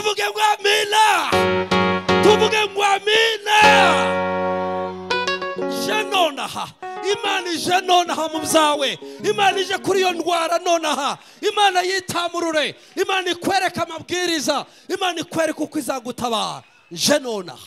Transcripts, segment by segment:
tuvuge ngo amina, tuvuge ngo amina. Je nonaha, Imana ije nonaha mu byawe, Imana ije kuri iyo ndwara nonaha, Imana yitamurure, Imana ikwereka amabwiriza, Imana ikwereka uko izagutabara. Je nonaha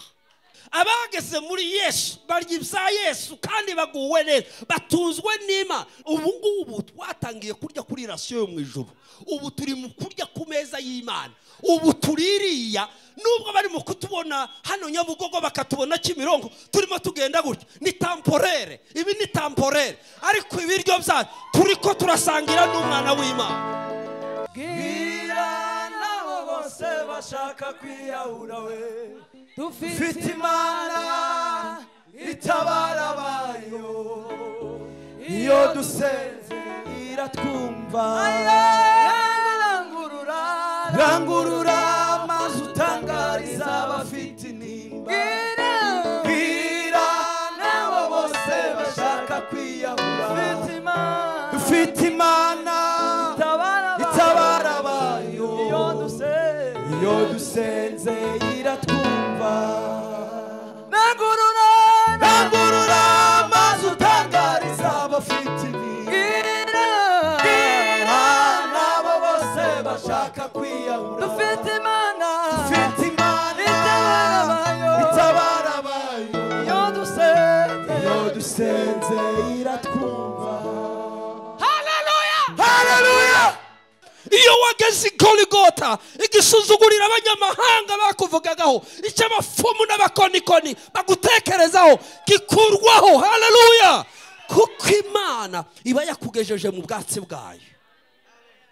abageze muri Yesu barya ibya Yesu kandi baguwe neza, batuzwe n'Imana. Ubu ngubu twatangiye kurya kuri rasiyo yo mu ijuru, ubu turi mu kurya ku meza y'Imana. Ubu tuririya nubwo bari mu kutubona hano Nyabugogo bakatubona Kimironko turimo tugenda gutya, ni temporere, ibi ni temporere, ariko ibiryo byacu turiko turasangira n'umwana w'Imana. Gira nabo bose bashaka kwiyahura we, dufite Imana itabara abayo, iyo dusenze iratwumva. Rangurura maze utangariza abafite intimba. Gira nabo bose bashaka kwiyahura, dufite Imana itabara abayo, iyo dusenze iratwumva. Rangurura maze utangariza abafite intimba. Nabo bose bashaka kwiyahura, dufite Imana itabara abayo, iyo dusenze iratwumva. Haleluya. Iyo wageze i Golgotha, igisuzugurira abanyamahanga bakuvugagaho, icy'abafumu n'abakonikoni bagutekerezaho gikurwaho. Haleluya. Kuko Imana iba yakugejeje mu bwatsi bwayo.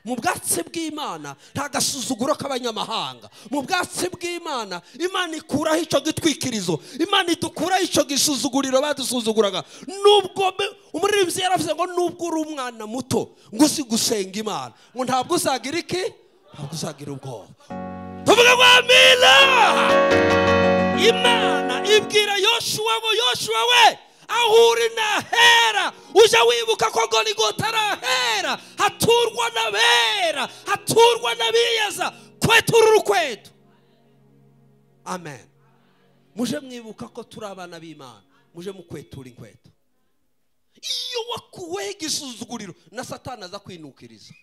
Mu bwatsi bw'Imana nta gasuzuguro k'abanyamahanga. Mu bwatsi bw'Imana Imana ikuraho icyo gitwikirizo, Imana idukuraho icyo gisuzuguriro badusuzuguraga. Nubwo umuririmbyi yaravuze ngo nubwo uri umwana muto ngo uzi gusenga Imana, ngo ntabwo uzagira iki, ntabwo uzagira ubwoba. Tuvuge ngo amina. Imana ibwira Yoshua ngo Yoshua we, aho uri n'ahera, ujya wibuka ko Golgotha ari ahera, haturwa n'abera, haturwa n'abiyeza, kwetura urukweto. Amen. Muje mwibuka ko turi abana b'Imana, muje mukwetura inkweto. Iyo wakuweho igisuzuguriro na Satani aza kwinukiriza,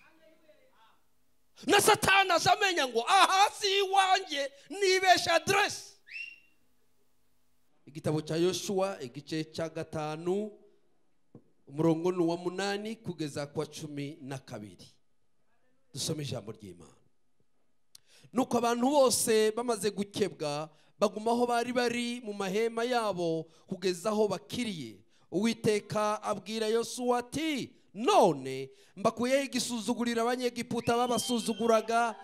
na Satani aza amenya ngo aha si iwanjye, nibesha adresi. Igitabo cya Yoshua igice cya 5 umurongo ni wa 8 kugeza kwa 12. Dusome ijambo ry'Imana. Nuko abantu bose bamaze gukebwa bagumaho bari mu mahema yabo kugeza aho bakiriye. Uwiteka abwira Yoshua ati, none mbakuyeho igisuzugurira abanyegiputa babasuzuguraga,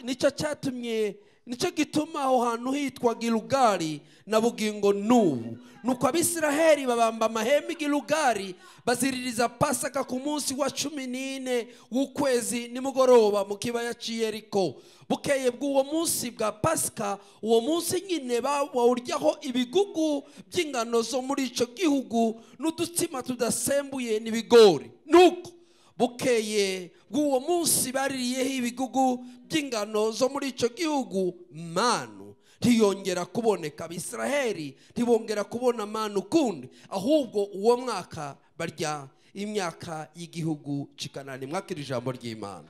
nicyo cyatumye, nicyo gituma aho hantu hitwa Gilugari na bugingo n'ubu. Nuko Abisiraheli babamba amahema i Gilugari, baziririza Pasaka ku munsi wa 14 w'ukwezi nimugoroba mu kibaya cy'Iyeriko. Bukeye bw'uwo munsi bwa Pasika, uwo munsi nyine bawuryaho ibigugu by'ingano zo muri icyo gihugu n'udutsima tudasembuye n'ibigori. Nuko bukeye bw'uwo munsi baririyeho ibigugu by'ingano zo muri icyo gihugu, manu ntiyongera kuboneka. Abisiraheli ntibongera kubona manu ukundi, ahubwo uwo mwaka barya imyaka y'igihugu cy'Ikanani. Mwakira ijambo ry'Imana.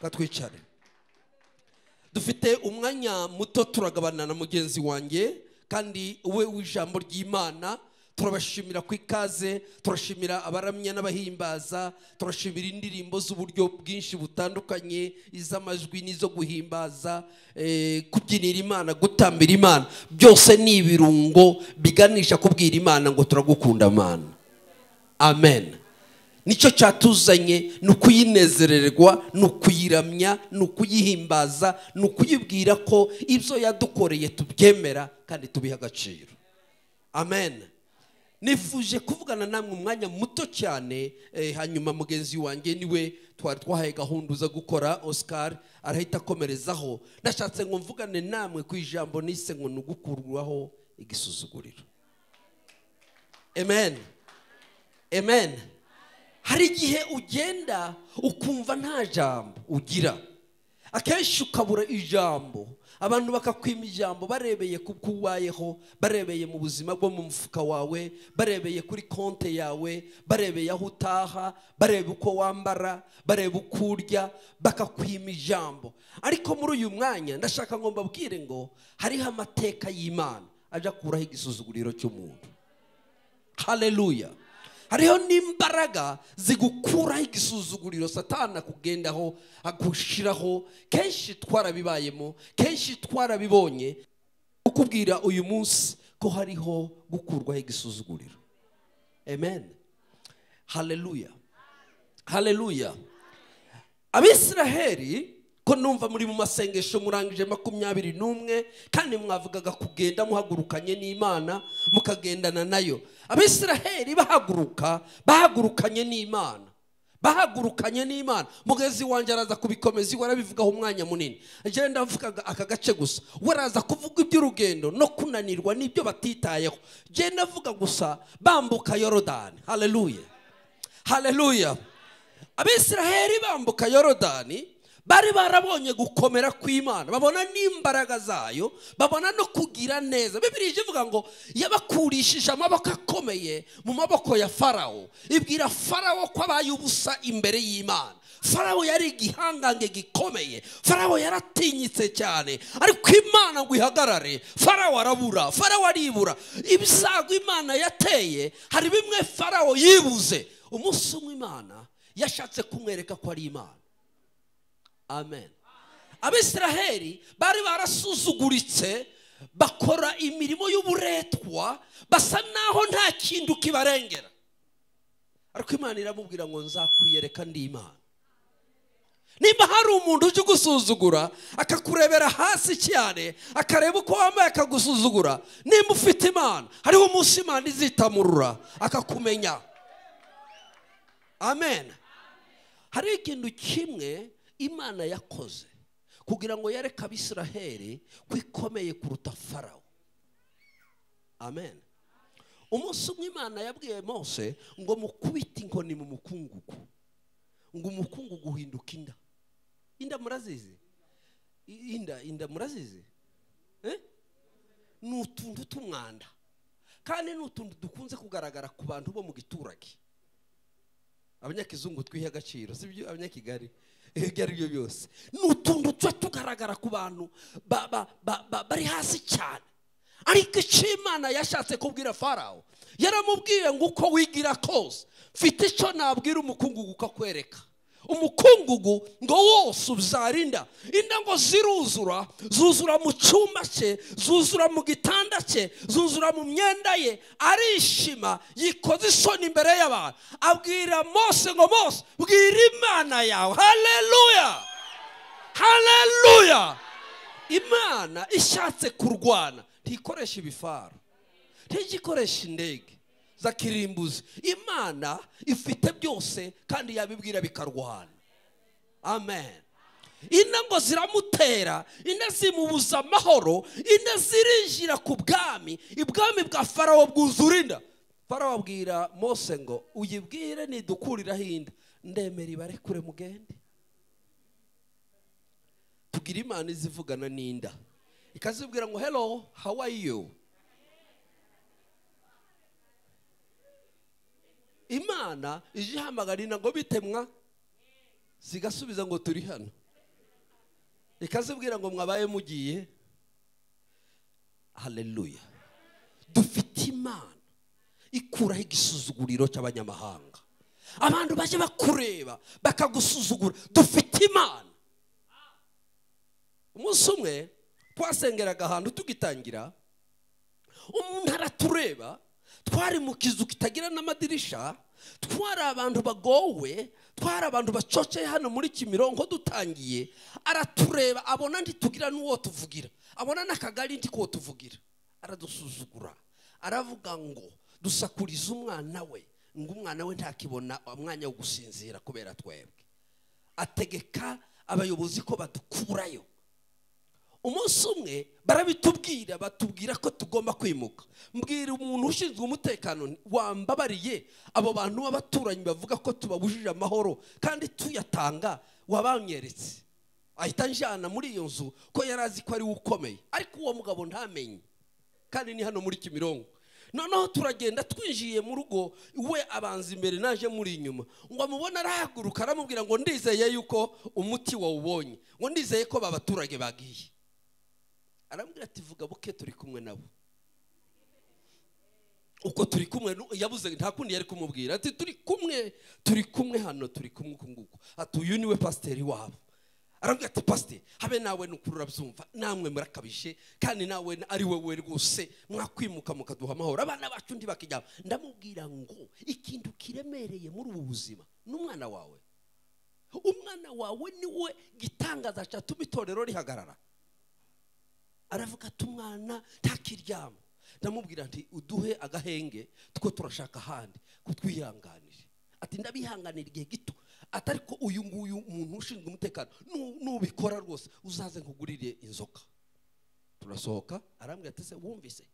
Katwicare. Dufite umwanya muto turagabana na mugenzi wanjye, kandi uwe w'ijambo ry'Imana. Turabashimira ku ikaze, turashimira abaramya n'abahimbaza, turashimira indirimbo z'uburyo bwinshi butandukanye, iz'amajwi n'izo guhimbaza, kubyinira Imana, gutambira Imana, byose ni ibirungo biganisha kubwira Imana ngo turagukunda Mana. Amen. Nicyo cyatuzanye, ni ukuyinezererwa, ni ukuyiramya, ni ukuyihimbaza, ni ukuyibwira ko ibyo yadukoreye tubyemera kandi tubiha agaciro. Amen. Nifuje kuvugana namwe umwanya muto cyane, hanyuma mugenzi wanjye niwe twari twahaye gahunda uza gukora, Oscar arahita akomerezaho. Ndashatse ngo mvugane namwe ku ijambo nise ngo nugukurwaho igisuzuguriro. Amen. Amen. Hari igihe ugenda ukumva nta jambo ugira, akenshi ukabura ijambo, abantu bakakwima ijambo barebeye ku kubayeho, barebeye mu buzima bwo mu mufuka wawe, barebeye kuri konte yawe, barebeye aho utaha, barebe uko wambara, barebe uko urya, bakakwima ijambo. Ariko muri uyu mwanya ndashaka ngo mbabwire ngo hariho amateka y'Imana aja kuraho igisuzuguriro cy'umuntu. Haleluya. Hariho n'imbaraga zigukuraho igisuzuguriro Satana kugendaho agushiraho. Kenshi twarabibayemo, kenshi twarabibonye, ukubwira uyu munsi ko hariho gukurwaho igisuzuguriro. Amen. Haleluya. Haleluya. Abisiraheli ko numva muri mu masengesho murangije 21 kandi mwavugaga kugenda muhagurukanye n'Imana mukagendana nayo. Abisiraheli bahagurukanye n'Imana, bahagurukanye n'Imana. Mugezi wanje araza kubikomeza warabivugaho umwanya munini. Agenda avuga aka gace gusa, waraza kuvuga iby'urugendo no kunanirwa nibyo batitayeho. Genda avuga gusa bambuka Yorodani. Haleluya. Haleluya. Abisiraheli bambuka Yorodani bari barabonye gukomera kw'Imana, babona n'imbaraga zayo, babona no kugira neza. Bibiliya ivuga ngo yabakurishije amaboko akomeye mu maboko ya Farawo, ibwira Farawo ko abaye ubusa imbere y'Imana. Farawo yari igihangange gikomeye, Farawo yaratinyitse cyane, ariko Imana ngo ihagarare, Farawo arabura, Farawo aribura. Ibisago Imana yateye, hari bimwe Farawo yibuze. Umunsi umwe Imana yashatse kumwereka ko ari Imana. Amen. Abisiraheli bari barasuzuguritse, bakora imirimo y'uburetwa, basa naho nta kintu kibarengera. Ariko Imana iramubwira ngo nzakwiyereka ndi Imana. Nimba hari umuntu uje gusuzugura akakurebera hasi cyane, akareba uko wambaye akagusuzugura, nimba ufite Imana, hariho umunsi Imana izitamurura akakumenya. Amen. Hari ikintu kimwe Imana yakoze kugira ngo yereke Abisiraheli kwikomeye kuruta Farawo. Amen. Umunsi umwe Imana yabwiye Mose ngo mukubite inkoni mu mukungugu, ngo umukungugu uhinduka inda. Inda murazizi? Inda murazizi? N'utuntu tumwanda, kandi n'utuntu dukunze kugaragara ku bantu bo mu giturage. Abanyakizungu twihe agaciro, sibyo abanyakigali byari byo byose. N'utuntu tugaragara ku bantu bari hasi cyane. Ariko Imana yashatse kubwira Farawo, yaramubwiye ngo uko wigira kose mfite icyo nabwira umukungugu ukakwereka. Umukungugu ngo wose uzarinda, inda ngo ziruzura, zuzura mu cyumba cye, zuzura mu gitanda cye, zuzura mu myenda ye. Arishima, yikoze isoni imbere y'abantu, abwira Mose ngo Mose bwira Imana yawe. Haleluya. Haleluya. Imana ishatse kurwana ntikoresha ibifaru, ntigikoresha indege za kirimbuzi. Imana ifite byose kandi yabibwira bikarwana. Amen. Inda ngo ziramutera, inda zimubuza amahoro, inda zirinjira ku bwami, ibwami bwa Farawo bwuzura inda. Farawo abwira Mose ngo uyibwire nidukuriraho inda, ndemera ibarekure mugende. Tugira Imana izivugana n'inda, ikazibwira ngo hello, how are you? Imana ije ihamagarina ngo bitemwa, zigasubiza ngo turi hano. Ikazibwira ngo mwabaye mugiye. Haleluya. Dufite Imana ikuraho igisuzuguriro cy'abanyamahanga. Abantu baje bakureba bakagusuzugura, dufite Imana. Umunsi umwe twasengeraga ahantu tugitangira, umuntu aratureba, twari mu kizu kitagira n'amadirisha, twari abantu bagowe, twari abantu bacoceye hano muri Kimironko dutangiye. Aratureba, abona ntitugira n'uwo tuvugira, abona n'akagari ntiko tuvugira, aradusuzugura. Aravuga ngo dusakuriza umwana we, ngo umwana we ntakibona umwanya wo gusinzira kubera twebwe. Ategeka abayobozi ko badukurayo. Umunsi umwe barabitubwira, batubwira ko tugomba kwimuka. Mbwira umuntu ushinzwe umutekano, wambabariye abo bantu b'abaturanyi bavuga ko tubabujije amahoro kandi tuyatanga, wabanyeretse. ahita njyana muri iyo nzu ko yarazi ko ari ukomeye, ariko uwo mugabo ntamenye, kandi ni hano muri Kimironko. Noneho turagenda twinjiye mu rugo, we abanza imbere naje muri inyuma, ngo amubona arahaguruka aramubwira ngo ndizeye yuko umuti wawubonye, ngo ndizeye ko babaturage bagiye. Arambwira ati vuga buke turi kumwe nabo. Uko turi kumwe yabuze nta kundi yari kumubwira ati turi kumwe hano, turi kumwe kunguko. Ati uyu niwe pasiteri wabo. Arambwira ati pasiteri, habe nawe nukurura byumva, namwe murakabishe, kandi nawe ari wewe rwose mwakwimuka mukaduha amahoro, abana bacu ndi bakijya. Ndamubwira ngo ikintu kiremereye muri ubu buzima n'umwana wawe. Umwana wawe niwe gitangaza cyatuma itorero rihagarara. Aravuga ati umwana ntakiryama. Ndamubwira nti uduhe agahenge two turashaka handi kutwihanganira. Ati ndabihanganira igihe gito, atari ko uyu nguyu umuntu ushinzwe umutekano nubikora rwose uzaze nkugurire inzoka. Turasohoka, arambwira ati se wumvise?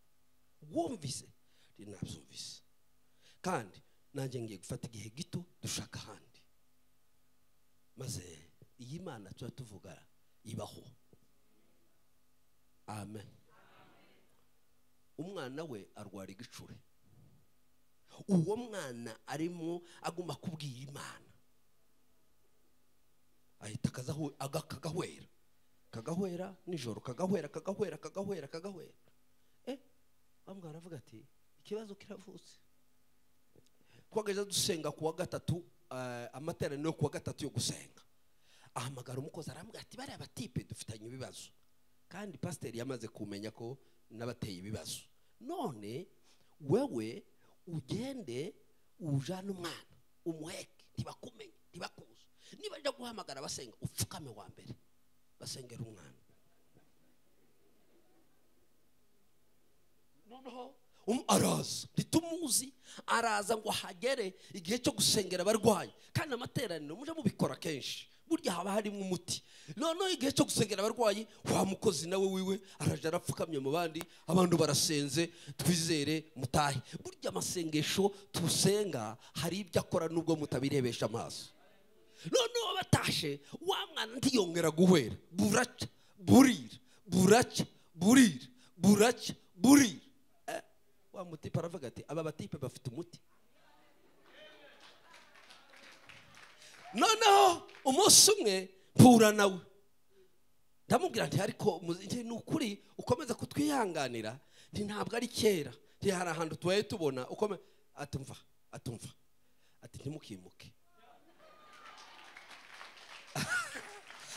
Nabyumvise, kandi nanjye ngiye gufata igihe gito dushaka handi, maze iyi Mana tuba tuvuga ibaho. Amen. Umwana we arwara igicure. Uwo mwana arimo agomba kubwira Imana, ahita kagahwera nijoro, kagahwera. Bamwe baravuga ati ikibazo kiravutse. Twageze dusenga kuwa gatatu, amateraniro kuwa gatatu yo gusenga. Ahamagara umukozi arambwira ati bari abatipe dufitanye ibibazo, kandi pasiteri yamaze kumenya ko nabateye ibibazo. None wewe ugende ujana umwana umuheke, ntibakumenye ntibakuze, niba ajya guhamagara basenga upfukame wa mbere basengera umwana. Noneho araza, ntitumuzi, araza ngo hagere igihe cyo gusengera abarwayi, kandi amateraniro muje mubikora kenshi, burya haba harimo umuti. Noneho igihe cyo gusengera abarwayi, wa mukozi nawe wiwe araje arapfukamye mu bandi, abantu barasenze, twizere mutahe. Burya amasengesho tusenga hari ibyo akora nubwo mutabirebesha amaso. Noneho batashe, wa mwana ntiyongera guhwera, burira. Wa mutipe aravuga ati aba batipe bafite umuti. Noneho umunsi umwe mpura nawe, ndamubwira nti ariko ni ukuri ukomeza kutwihanganira, ntabwo ari kera, hari ahantu tubaye tubona atumva ati ntimukimuke,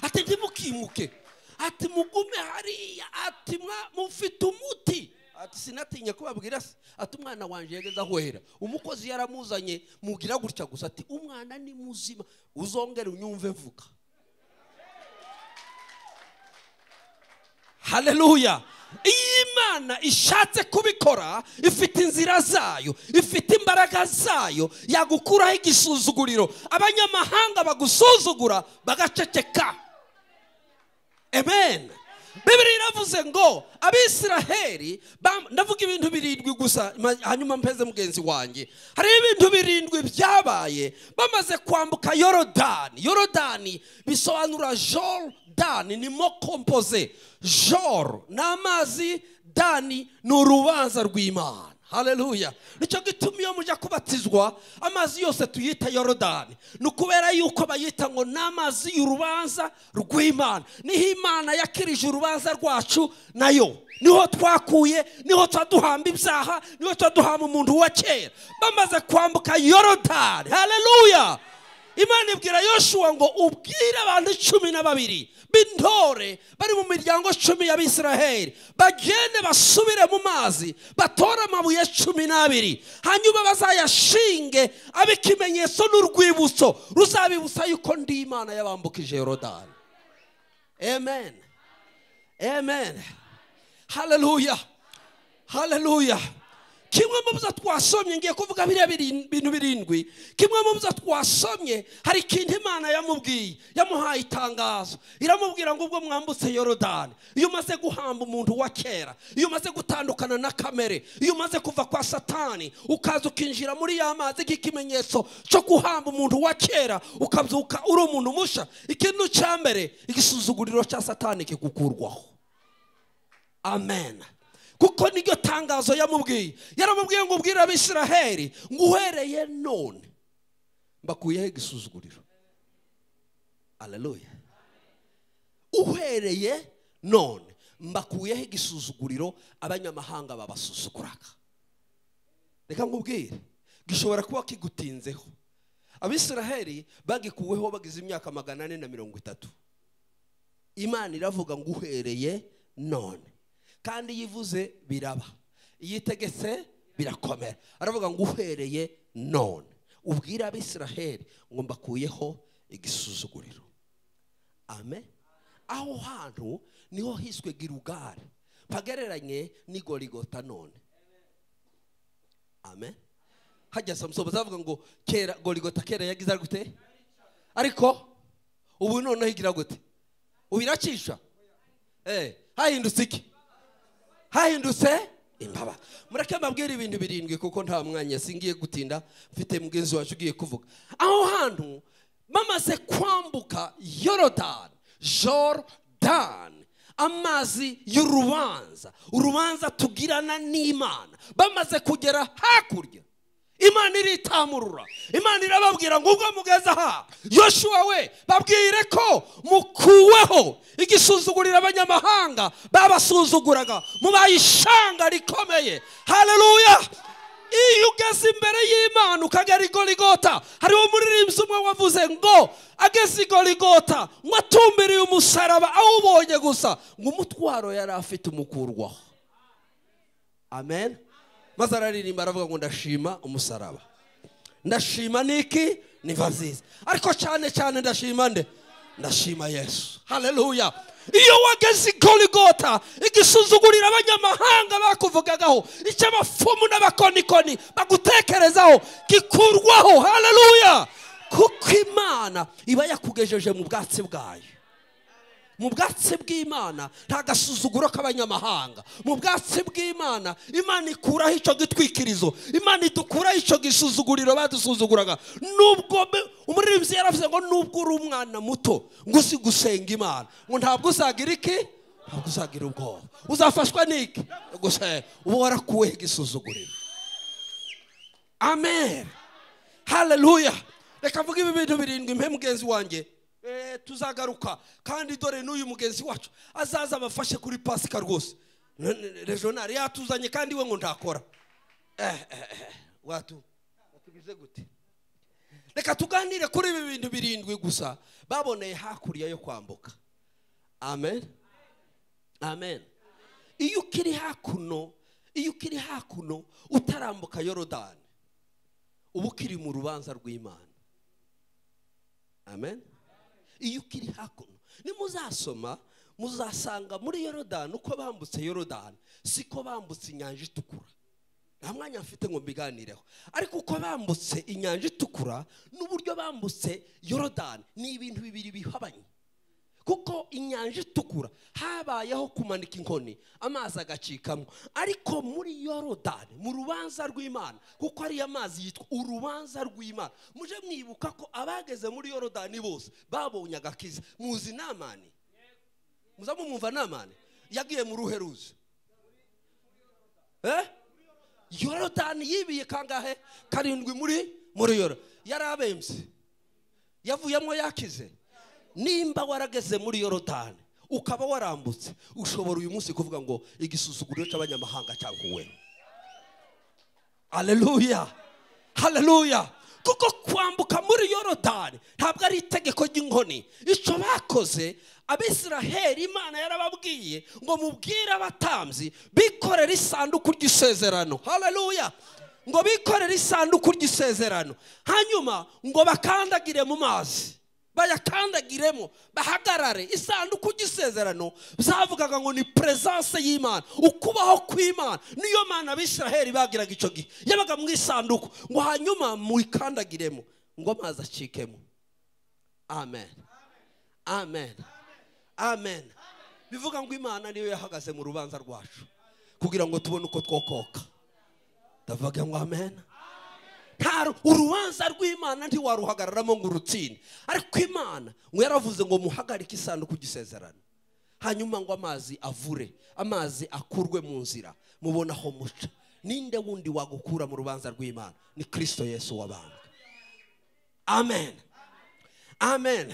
ati ntimukimuke, ati mugume hariya, ati mufite umuti. Ati sinatinya kubabwira se, ati umwana wanje yageze ahwera, umukozi yaramuzanye, mugira gutya gusa, ati umwana ni muzima, uzongera unyumve mvuga. Haleluya. Imana ishatse kubikora, ifite inzira zayo, ifite imbaraga zayo, yagukuraho igisuzuguriro, abanyamahanga bagusuzugura bagaceceka. Amen. Bibiri iravuze ngo Abisiraheli, ndavuga ibintu 7 gusa hanyuma mpeze mugenzi wanjye, hari ibintu 7 byabaye bamaze kwambuka Yorodani. Yorodani bisobanura Jordan, ni mo composé. Jor n'amazi, Dani ni urubanza rw'Imana. Haleluya. Nicyo gituma iyo mujya kubatizwa amazi yose tuyita Yorodani, nukubera yuko bayita ngo n'amazi y'urubanza rw'Imana. Niho Imana yakirije urubanza rwacu, nayo niho twakuye, niho twaduhamba ibyaha, niho twaduhamba umuntu wa kera. Bamaze kwambuka Yorodani, haleluya, Imana ibwira Yoshua ngo ubwire abantu 12 b'intore bari mu miryango 10 y'Abisiraheli bagende basubire mu mazi, batora amabuye 12, hanyuma bazayashinge abikimenyetso n'urwibutso ruzabibutsa yuko ndi Imana yabambukije Yorodani. Amen. Amen. Hallelujah. Hallelujah. kimwe mu byo twasomye ngiye kuvuga biriya bintu birindwi. Kimwe mu byo twasomye hari ikintu Imana yamubwiye, yamuhaye itangazo. Iramubwira ngo ubwo mwambutse Yorodani, iyo umaze guhamba umuntu wa kera, iyo umaze gutandukana na kamere, iyo umaze kuva kwa Satani ukaza ukinjira muri ya mazi nk'ikimenyetso cyo guhamba umuntu wa kera ukabyuka uri umuntu musha, ikintu cya mbere igisuzuguriro cya Satani kigukurwaho. Amen. Kuko niryo tangazo yamubwiye. Yaramubwiye ngo ubwire Abisiraheli ngo uhereye none mbakuyeho igisuzuguriro. Haleluya. Uhereye none mbakuyeho igisuzuguriro abanyamahanga babasuzuguraga. Reka nkubwire, gishobora kuba kigutinzeho. Abisiraheli bagikuweho bagize imyaka 430. Imana iravuga ngo uhereye none, kandi yivuze biraba, yitegetse birakomera. Aravuga ngo uhereye none ubwira Abisiraheli ngo mbakuyeho igisuzuguriro. Amen. Aho hantu niho hiswe Gilugari, pagereranye ni Goligota none. Amen. Hajya Samson bazavuga ngo kera Goligota kera yagize gute, ariko ubu none higira gute, ubiracisha hahindutse iki? Hahindutse imbaba. Mureke mbabwire ibintu birindwi kuko nta mwanya singiye gutinda, mfite mugenzi wacu ugiye kuvuga. Aho hantu bamaze kwambuka Jordan, amazi y'urubanza, urubanza tugirana n'Imana, bamaze kugera hakurya, Imana iritamurura. Imana irababwira ngo ubwo mugeze aha, Yoshua we babwire ko mukuweho igisuzugurira abanyamahanga babasuzuguraga, mubaye ishanga rikomeye. Haleluya. Iyo ugeze imbere y'Imana ukagera i Goligota, hariho umuririmbyi umwe wavuze ngo ageze i Goligota ngo atumbiriye umusaraba awubonye gusa ngo umutwaro yari afite umukurwaho. Amen. Maze araririmba aravuga ngo ndashima umusaraba, ndashima niki niva nziza, ariko cyane cyane ndashima nde? Ndashima Yesu. Haleluya. Iyo wageze i Goligota, igisuzugurira abanyamahanga bakuvugagaho, icy'abafumu n'abakonikoni bagutekerezaho gikurwaho. Haleluya. Kuko Imana iba yakugejeje mu bwatsi bwayo. Mu bwatsi bw'Imana nta gasuzuguro k'abanyamahanga. Mu bwatsi bw'Imana Imana ikuraho icyo gitwikirizo, Imana idukuraho icyo gisuzuguriro badusuzuguraga. Nubwo umuririmbyi yaravuze ngo nubwo uri umwana muto ngo uzi gusenga Imana, ngo ntabwo uzagira iki? Ntabwo uzagira ubwoba. Uzafashwa n'iki? Gusa uba warakuweho igisuzuguriro. Amen. Haleluya. Reka mvuge ibi bintu birindwi mpe mugenzi wanjye, tuzagaruka kandi dore n'uyu mugenzi wacu azaza abafashe kuri Pasika rwose. Regional yatuzanye kandi we ngo ntakora. Watubize gute? Reka tuganire kuri ibi bintu birindwi gusa baboneye hakurya yo kwambuka. Amen. Amen. Iyo ukiri hakuno utarambuka Yorodani, ubu ukiri mu rubanza rw'Imana. Amen. Iyo ukiri hakuno nimuzasoma muzasanga muri Yorodani uko bambutse Yorodani siko bambutse inyanja itukura. Nta mwanya mfite ngo mbiganireho, ariko uko bambutse inyanja itukura n'uburyo bambutse Yorodani ni ibintu bibiri bihabanye. Kuko inyanja itukura habayeho kumanika inkoni amazi agacikamo, ariko muri Yorodani mu rubanza rw'Imana, kuko ari amazi yitwa urubanza rw'Imana. Muje mwibuka ko abageze muri Yorodani bose babonye agakiza. Muzi Namani? Muzamumva Namani yagiye mu ruhe ruzi? Yorodani yibiye kangahe? 7 muri Yorodani. Yarabemse yavuyemo yakize. Nimba warageze muri Yorodani ukaba warambutse, ushobora uyu munsi kuvuga ngo igisuzuguriro cy'abanyamahanga cyankuwe. Haleluya. Haleluya. Kuko kwambuka muri Yorodani ntabwo ari itegeko ry'inkoni. Icyo bakoze Abisiraheli, Imana yarababwiye ngo mubwire abatambyi bikorera isanduku ry'isezerano. Haleluya. Ngo bikorera isanduku ry'isezerano, hanyuma ngo bakandagire mu mazi. bayakandagiremo bahagarare. Isanduku y'isezerano zavugaga ngo ni presence y'Imana, ukubaho kw'Imana. Niyo Mana abisiraheli bagiraga icyo gihe, yabaga mu isanduku ngo hanyuma muyikandagiremo ngo amazi acikemo. Amen, amen, amen. Bivuga ngo Imana niyo yahagaze mu rubanza rwacu kugira ngo tubone uko twokoka. Ndavuga ngo amen. Urubanza rw'Imana ntiwaruhagararamo ngo urutsinde, ariko Imana ngo yaravuze ngo muhagarike isanduku y'isezerano, hanyuma ngo amazi avure, amazi akurwe mu nzira, mubona aho muca. Ninde wundi wagukura mu rubanza rw'Imana? Ni Kristo Yesu wabambwe. Amen, amen.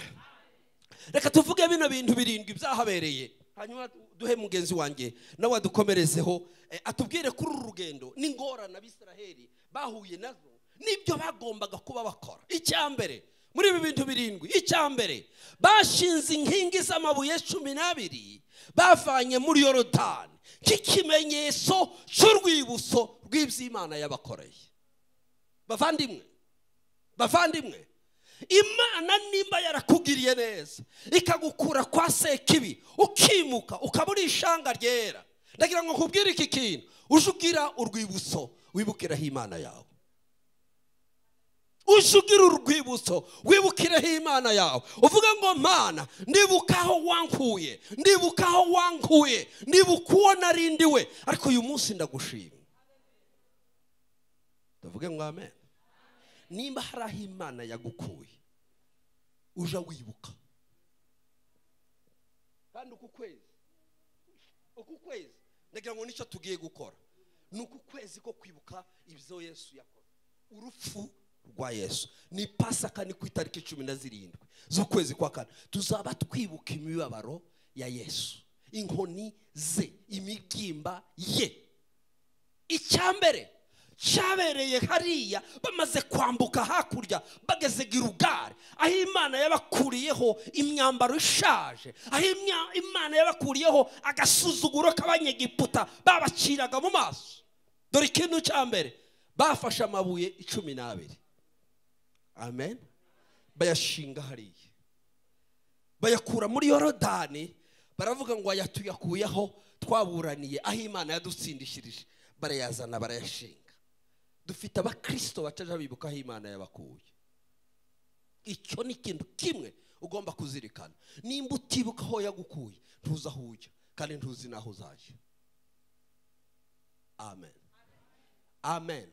Reka tuvuge bino bintu birindwi byahabereye, hanyuma duhe mugenzi wanjye nawe adukomerezeho, atubwire kuri uru rugendo n'ingorane abisiraheli bahuye nazo nibyo bagombaga kuba bakora. Icyambere muri ibi bintu birindwi, icyambere bashinze inkingi z'amabuye 12 bavanye muri Yorodani nk'ikimenyetso cy'urwibutso rw'iby'Imana yabakoreye. Bavandimwe, Imana nimba yarakugiriye neza ikagukura kwa sekibi ukimuka ukabura ishanga ryera, ndagira ngo nkubwire iki kintu, uje ugira urwibutso wibukiraho Imana yawe. Ujugira urwibutso wibukireho Imana yawe, uvuga ngo Mana ndibukaho wankuye, ndibukaho wankuye, ndibuka uwo narindiwe, ariko uyu munsi ndagushima. Ndavuga ngo amen. Nimba hari aho Imana yagukuye uja wibuka, kandi uku kwezi ndagira ngo nicyo tugiye gukora, ni uku kwezi ko kwibuka ibyo Yesu yakoze, urupfu rwa Yesu. Ni Pasaka, ni ku itariki 17 z'ukwezi kwa kane tuzaba twibuka imibabaro ya Yesu, inkoni ze, imibyimba ye. Icyambere cyabereye hariya bamaze kwambuka hakurya bageze Girugari, aho Imana yabakuriyeho imyambaro ishaje, aho Imana yabakuriyeho agasuzuguro k'abanyegiputa babaciraga mu maso. Dore ikintu cyambere, bafashe amabuye 12, amen, bayashinga hariya, bayakura muri Yorodani, baravuga ngo ayatuyakuyeho twaburaniye, aho Imana yadutsindishirije, barayazana barayashinga. Dufite abakristo bataje bibuka aho Imana yabakuye. Icyo ni ikintu kimwe ugomba kuzirikana. Nimba utibuka aho yagukuye ntuza aho ujya, kandi ntuzi naho uzajya. Amen, amen.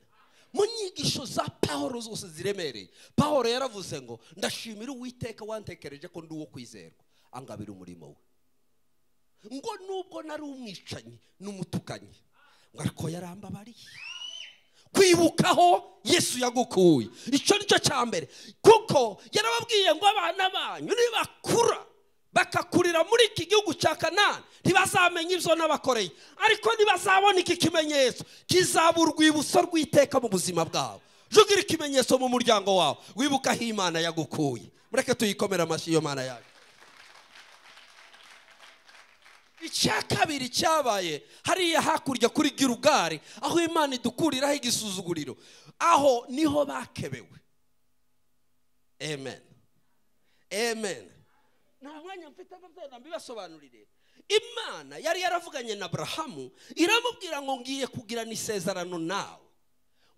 Mu nyigisho za Pawulo zose ziremereye, Pawulo yaravuze ngo ndashimira Uwiteka wantekereje ko ndi uwo kwizerwa angabira umurimo we, ngo nubwo nari umwicanyi n'umutukanyi ngo ariko yarambabariye. Kwibukaho Yesu yagukuye, icyo nicyo cyambere, kuko yarababwiye ngo abana banyu nibakura bakakurira muri iki gihugu cya Kanani ntibazamenya ibyo nabakoreye, ariko ntibazabona iki kimenyetso kizaba urwibutso rw'iteka mu buzima bwabo. Jugira ikimenyetso mu muryango wawe wibuka aho Imana yagukuye. Mureke tuyikomera amashyi iyo Mana yacu. Icya kabiri cyabaye hariya hakurya kuri Girugari, aho Imana idukuriraho igisuzuguriro, aho niho bakebewe. Amen, amen. Nta mwanya mfite mbibasobanurire. Imana yari yaravuganye na Abrahamu, iramubwira ngo ngiye kugirana isezerano nawe,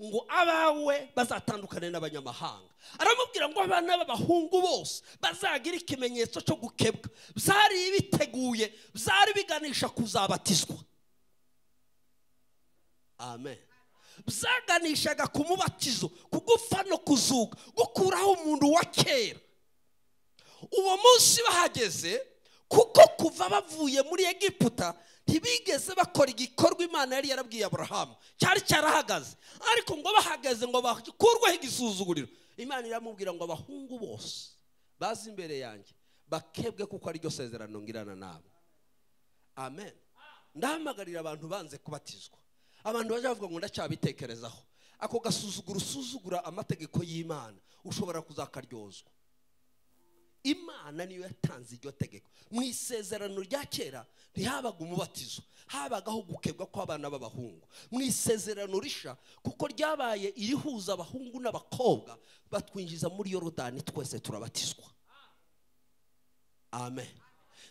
ngo abawe bazatandukane n'abanyamahanga. Aramubwira ngo abana b'abahungu bose bazagira ikimenyetso cyo gukebwa, byari biteguye, byari biganisha kuzabatizwa. Amen. Byaganishaga ku mubatizo, kugupfa no kuzuka, gukuraho umuntu wa kera. Uwo munsi bahageze, kuko kuva bavuye muri Egiputa ntibigeze bakora igikorwa Imana yari yarabwiye Abrahamu, cyari cyarahagaze. Ariko ngo bahageze ngo bakurweho igisuzuguriro, Imana iramubwira ngo abahungu bose bazi imbere yanjye bakebwe, kuko ari ryo sezerano ngirana nabo. Amen. Ndahamagarira abantu banze kubatizwa, abantu baje bavuga ngo ndacyabitekerezaho, ako gasuzuguro usuzugura amategeko y'Imana ushobora kuzakaryozwa. Imana niyo yatanze iryo tegeko. Mu isezerano rya kera ntihabaga umubatizo, habagaho gukebwa kw'abana b'abahungu. Mu isezerano risha, kuko ryabaye irihuza abahungu n'abakobwa, batwinjiza muri Yorodani twese turabatizwa. amen.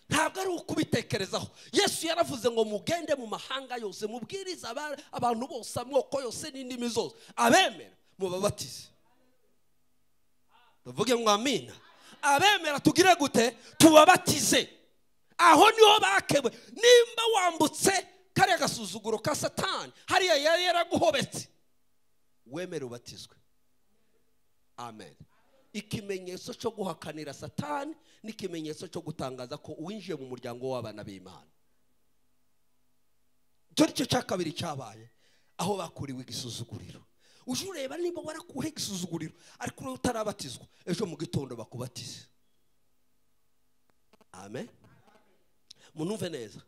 Ntabwo ari ukubitekerezaho. Yesu yaravuze ngo mugende mu mahanga yose mubwiriza abantu bose amoko yose n'indimi zose, abemera mubabatize. Tuvuge ngo amina. Abemera tugire gute? Tubabatize. Aho niho bakewe. Nimba wambutse kare gasuzuguro ka Satani, hariya yari yaraguhobetse, wemere ubatizwe. Amen. Ikimenyetso cyo guhakanira Satani n'ikimenyetso cyo gutangaza ko winjiye mu muryango w'abana b'Imana. Cyo cya kabiri cyabaye aho bakuriwe igisuzuguriro. Uje ureba nimba warakuhe igisuzuguriro ariko utarabatizwa, ejo mu gitondo bakubatize. Amen. Munumve neza.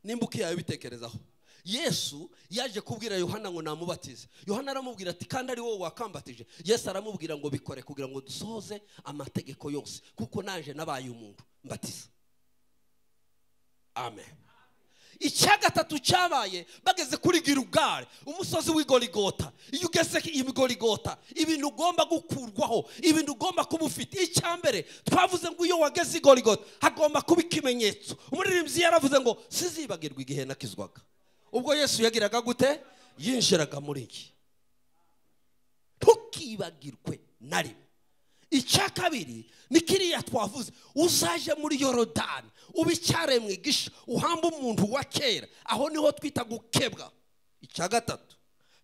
Nimba ukiyaye bitekerezaho, Yesu yaje kubwira Yohana ngo namubatize. Yohana aramubwira ati kandi ari wowe wakambatije. Yesu aramubwira ngo bikore kugira ngo dusoze amategeko yose, kuko naje nabaye umuntu mbatiza. Amen. Icya gatatu cyabaye bageze kuri Gilugari, umusozi w'Igorigota. Iyo ugeze Igorigota, ibintu ugomba gukurwaho, ibintu ugomba kuba ufite. Icya mbere twavuze ngo iyo wageze Igorigota hagomba kuba ikimenyetso. Umuririmbyi yaravuze ngo sizibagirwa igihe nakizwaga. Ubwo Yesu yagiraga gute? Yinjiraga muri iki. Ntukibagirwe na rimwe. Icya kabiri ni kiriya twavuze, uzaje muri Yorodani ubicyaremwe gisha uhamba umuntu wa kera, aho niho twita gukebwa. Icya gatatu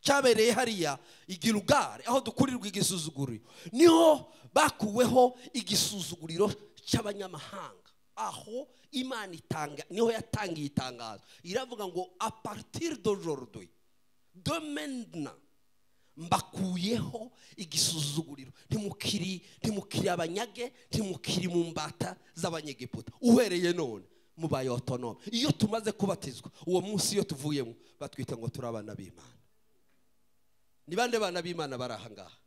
cyabereye hariya Igilugari, aho dukurirwa igisuzuguriro, niho bakuweho igisuzuguriro cy'abanyamahanga. Aho Imana itanga, niho yatangiye itangazo, iravuga ngo a partir d'aujourd'hui, de maintenant, mbakuyeho igisuzuguriro. Ntimukiri abanyage, ntimukiri mu mbata z'abanyegiputa. Uhereye none mubaye autonome. Iyo tumaze kubatizwa, uwo munsi iyo tuvuyemo batwita ngo turi abana b'Imana. Ni bande bana b'Imana barahangaha?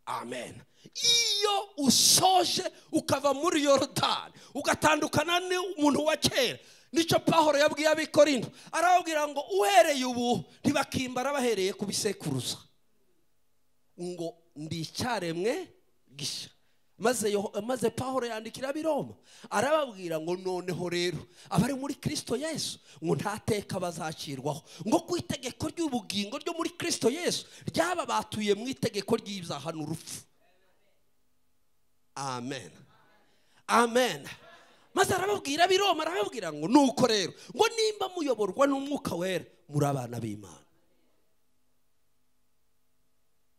Amen. Iyo usoje ukava muri Yorodani ugatandukana n'umuntu wa kera, nico Pawulo yabwiye abikorinto, arababwira ngo uhereye ubu ntibakimbara bahereye ku bisekuruza, ngo ndicyaremwe gisha. Maze Pawulo yandikira ab'Iroma arababwira ngo noneho rero abari muri Kristo Yesu ngo ntateka bazacirwaho, ngo ku itegeko ry'ubugingo ryo muri Kristo Yesu ryaba batuye mu itegeko ry'ibyaha n'urupfu. Amen. Amen. Maze arababwira ab'Iroma, arababwira ngo nuko rero ngo nimba muyoborwa n'umwuka wera muri abana b'Imana.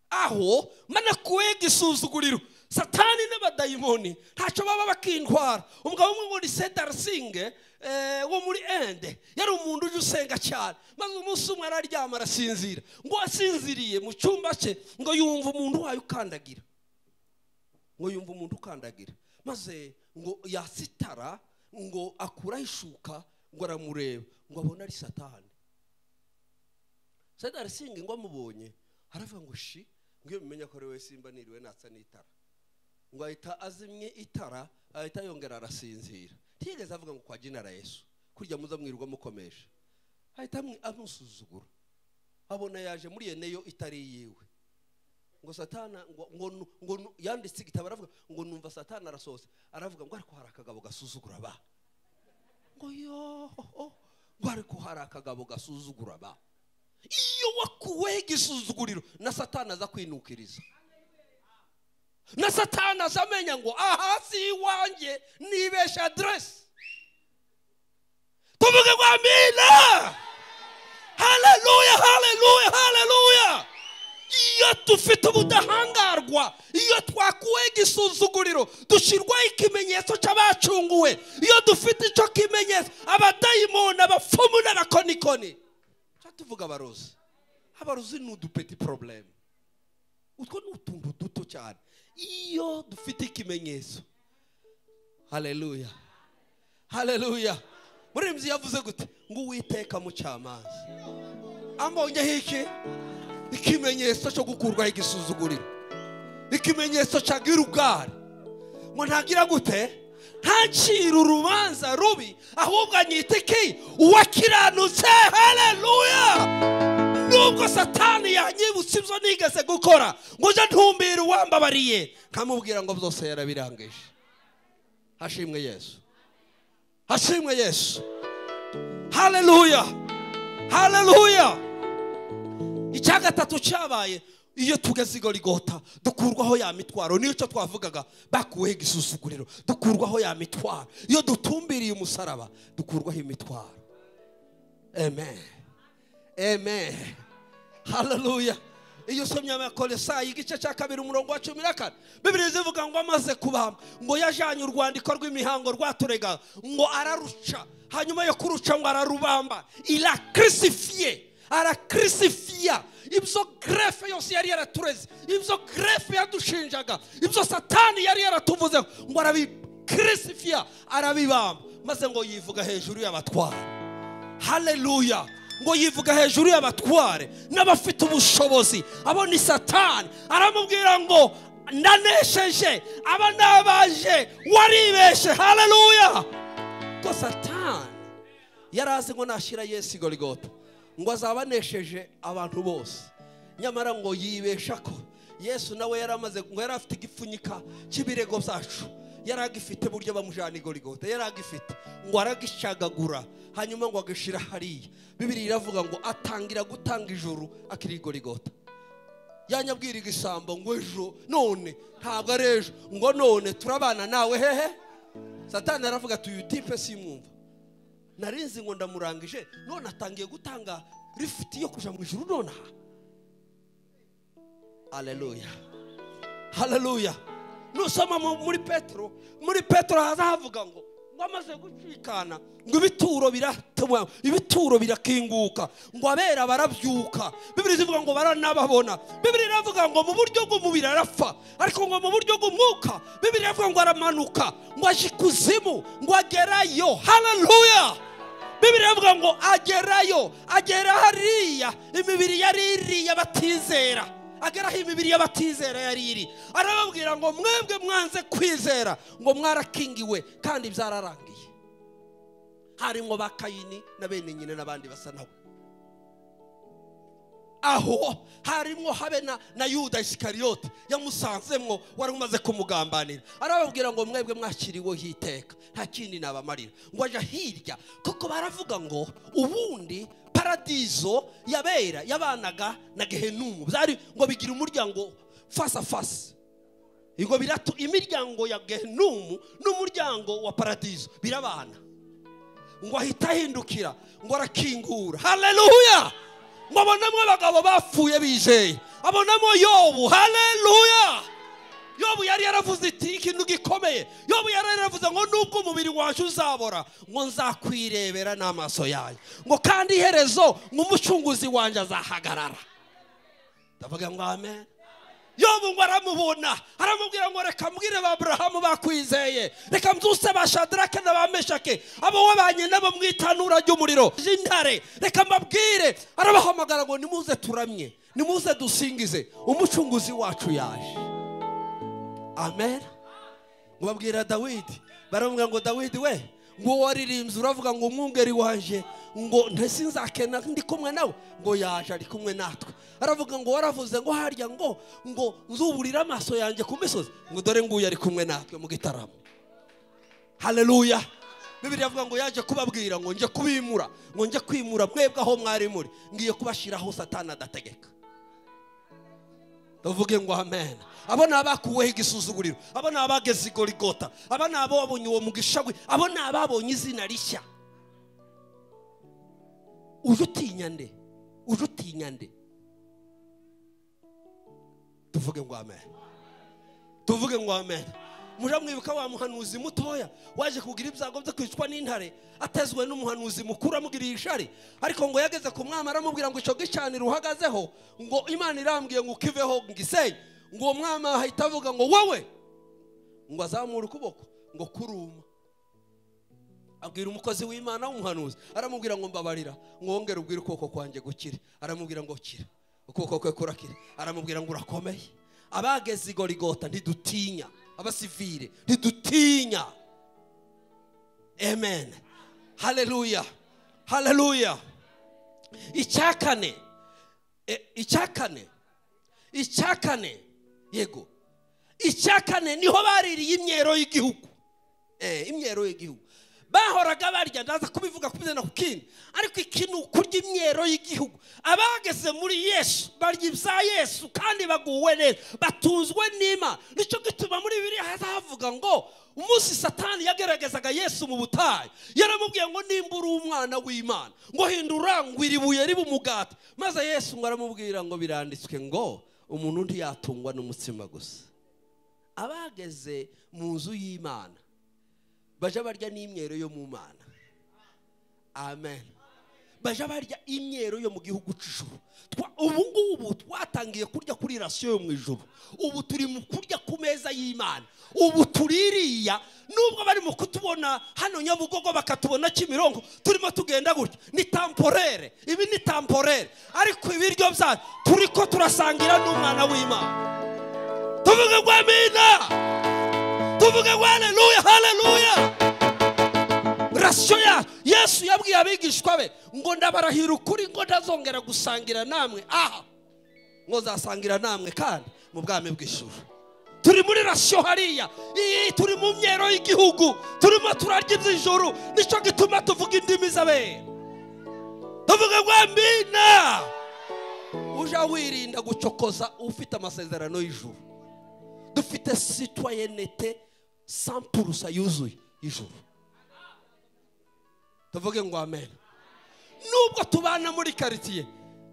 Aho manakuwe igisuzuguriro Satani n'abadayimoni ntacyo baba bakintwara. Umugabo umwe muri Sedarsinge wo muri Ende yari umuntu uje usenga cyane, maze umunsi umwe araryama arasinzira. Ngo asinziriye mu cyumba cye ngo yumva umuntu wayo ukandagira, ngo yumva umuntu ukandagira, maze ngo yasitara, ngo akuraho ishuka, ngo aramureba, ngo abona ari Satani. Sedarsinge ngo amubonye aravuga ngo shi, ngiye bimenya ko ari we simba niriwe natsa n'itara, ngo ahita azimye itara, ahita yongera arasinzira. Tigeze avuga ngo kwa jina la Yesu kurya muza mwirwa mukomeje, ahita amusuzugura. Abona yaje muri yeneyo itari yiwe, ngo Satana ngo yanditse igitabo, aravuga ngo numva Satana arasohotse, aravuga ngo ariko hari akagabo gasuzugura ba, ngo yo ngo ariko hari akagabo gasuzugura ba. Iyo wakuwe igisuzuguriro na Satana aza kwinukiriza, na Satana azamenya ngo aha si iwanjye nibesha address. Tuvuge ngo amina. Haleluya, haleluya, haleluya. Iyo tufite ubudahangarwa, iyo twakuwe igisuzuguriro dushyirwaho ikimenyetso cy'abacunguwe, iyo dufite icyo kimenyetso, abadayimoni, abapfumu n'abakonikoni, tuvuga abarozi. Abarozi ni udupeti problème, utwo ni utuntu duto cyane. Iyo dufite ikimenyetso, haleluya, haleluya. Muremzi yavuze gute? Ngo Uwiteka mucamanza ambonye iki ikimenyetso cyo gukurwaho igisuzuguriro, ikimenyetso cya Gilugari, ngo ntagira gute? Ntacira urubanza rubi, ahubwo anyita iki? Uwakiranutse. Haleluya. Nubwo Satani yanyibutse ibyo nigeze gukora, ngo nje ntumbire uwambabariye, nkamubwira ngo byose yarabirangije. hashimwe Yesu, hashimwe Yesu. Haleluya, haleluya. Icya gatatu cyabaye iyo tugeze Igorigota dukurwaho ya mitwaro. Niyo cyo twavugaga bakuweho igisuzuguriro, dukurwaho ya mitwaro. Iyo dutumbiriye umusaraba dukurwaho imitwaro. Amen, amen, haleluya. Iyo somye Abakolosai igice cya 2 umurongo wa 14, Bibiliya zivuga ngo amaze kubamba ngo yajanye urwandiko rw'imihango rwaturega ngo araruca, hanyuma yo kuruca ngo ararubamba. Ila crucifié, ara crucifia ibyo grefe yose yari yaratureze, ibyo grefe yadushinjaga, ibyo satani yari yaratuvuze ngo arabicrucifia, arabibamba, maze ngo yivuga hejuru y'abatware. Haleluya. Ngo yivuga hejuru y'abatware n'abafite ubushobozi, abo ni satani. Aramubwira ngo ndanesheje aba nabaje, waribeshe. Haleluya. Ko satani yarazi ngo nashira Yesu Igorigota ngo azabanesheje abantu bose, nyamara ngo yibesha ko Yesu nawe yaramaze ngo yarafite igipfunyika cy'ibirego byacu, yaragifite buryo bamujana Igorigota, yaragifite ngo aragishagagura, hanyuma ngo agashira hariya. Bibiliya iravuga ngo atangira gutanga ijuru akiri Igorigota. Yanyabwira igisambo ngo ejo none ntabwo ari ejo, ngo none turabana nawe hehe. Satani aravuga ati uyu tipe simwumva, narinzi ngo ndamurangije, none atangiye gutanga rifiti yo kuja mu ijuru nonaha. Haleluya, haleluya. Nusoma muri Petero haza havuga ngo amaze gucikana ngo ibituro birakinguka, ngo abera barabyuka. Bibiliya ivuga ngo baranababona. Bibiliya iravuga ngo mu buryo bw'umubiri arapfa, ariko ngo mu buryo bw'umwuka Bibiliya ivuga ngo aramanuka, ngo aje ikuzimu, ngo agerayo. Haleluya. Bibiliya ivuga ngo agera hariya imibiri yari iriya batizera, ageraho imibiri y'abatizera yari iri. Arababwira ngo mwebwe mwanze kwizera ngo mwarakingiwe kandi byararangiye. Harimo ba Kayini na bene nyine n'abandi basa nawe. Aho harimo habe na Yuda Isikariyote yamusanzemwo wari umaze kumugambanira. Arababwira ngo mwebwe mwakiriweho iteka, nta kindi nabamarira, ngo aje hirya. Kuko baravuga ngo ubundi paradizo yabera yabanaga na Gehenumu, byari ngo bigira umuryango face à face. Ingo biratu imiryango ya Gehenumu n'umuryango wa paradizo birabana. Ngo ahita hindukira ngo arakingura. Haleluya. Mabonamo abagabo bapfuye bizeye, abonamo Yobu. Haleluya. Yobu yari yaravuze iti ikintu gikomeye. Yobu yari yaravuze ngo nubwo umubiri wacu uzabora ngo nzakwirebera n'amaso yayo, ngo kandi iherezo nk'umucunguzi wanjye azahagarara. Ndavuga ngo amen. Yobu ngo aramubona, aramubwira ngo reka mbwire ba Abrahamu bakwizeye, reka mbyuse ba Shadrake na ba Meshake abo wabanye nabo mwitanura ry'umuriro jintare, reka mbabwire. Arabahamagara ngo nimuze turamye, nimuze dusingize, umucunguzi wacu yaje. Amen. Ngo babwira Dawidi, baramubwira ngo Dawidi we ngo waririmbye uravuga ngo umwungeri wanje ngo ntasinzakena ndi kumwe nawe, ngo yaje ari kumwe natwe. Aravuga ngo waravuze ngo harya ngo nzuburira amaso yanjye ku misozi, ngo dore nguye ari kumwe natwe mu gitaramo. Haleluya. Bibiliya ivuga ngo yaje kubabwira ngo nje kubimura, ngo nje kwimura mwebwe aho mwari muri, ngiye kubashiraho Satani adategeka. Tuvuge ngo amen. Abo nabakuweho igisuzuguriro, abo nabageze Igorigota, abo nabo babonye uwo mugishagwe, abo nababonye izina rishya. Ujutinya nde? Tuvuge ngo amen. Tuvuge ngo amen. Muja mwibuka wa muhanuzi mutoya waje kugira ibyago byo kwicwa n'intare, atezwe n'umuhanuzi mukuru amugiriye ishari, ariko ngo yageze ku mwami aramubwira ngo ico gicaniro uhagazeho ngo Imana irambwiye ngo ukiveho ngisenye. Ngo uwo mwami ahita avuga ngo wowe, ngo azamura ukuboko ngo kuruma. Abwira umukozi w'Imana w'umuhanuzi, aramubwira ngo mbabarira, ngo wongere ubwire ukuboko kwanjye gukire. Aramubwira ngo kira, ukuboko kwe kurakira. Aramubwira ngo urakomeye. Abageze Igorigota ntidutinya, abasivile ntidutinya. Amen. Haleluya, haleluya. Icyakane yego, icyakane niho baririye imyero y'igihugu. imyero y'igihugu bahoraga barya ndaza kubivuga kubizana ku kindi ariko ikintu kurya imyero y'igihugu abageze muri Yesu barya ibya Yesu kandi baguwe neza batuzwe n'Imana nico gituma muri Bibiliya hazavuga ngo umunsi Satani yageragezaga Yesu mu butayu yaramubwiye ngo nimba uri umwana w'Imana ngo hindura ngwira ibuye riba umugati maze Yesu ngo aramubwira ngo biranditswe ngo umuntu ntiyatungwa n'umutsima gusa abageze mu nzu y'Imana baje barya n'imyero yo mu Mana. Amen. Baje barya imyero yo mu gihugu cy'ijuru. Ubu ngubu twatangiye kurya kuri rasiyo yo mu ijuru. Ubu turi mu kurya ku meza y'Imana. Ubu tuririya nubwo bari mu kutubona hano Nyabugogo bakatubona Kimironko turimo tugenda gutya ni temporaire. Ibi ni temporaire ariko ibiryo byacu turiko turasangira n'umwana w'Imana. Tuvuge ngo amina. Tuvuge ngo haleluya haleluya. Rasiyo ya Yesu yabwiye abigishwa be ngo ndabarahira ukuri ngo ndazongera gusangira namwe aha ngo zasangira namwe kandi mu bwami bw'ijuru. Turi muri rasiyo hariya turi mu myero y'igihugu turimo turarya iby'ijuru nico gituma tuvuga indimi z'abera. Tuvuge ngo amina. Uja wirinda gucokoza ufite amasezerano y'ijuru. Dufite citoyenneté 100% yuzuye ijuru. Tuvuge ngo amen. Nubwo tubana muri quartier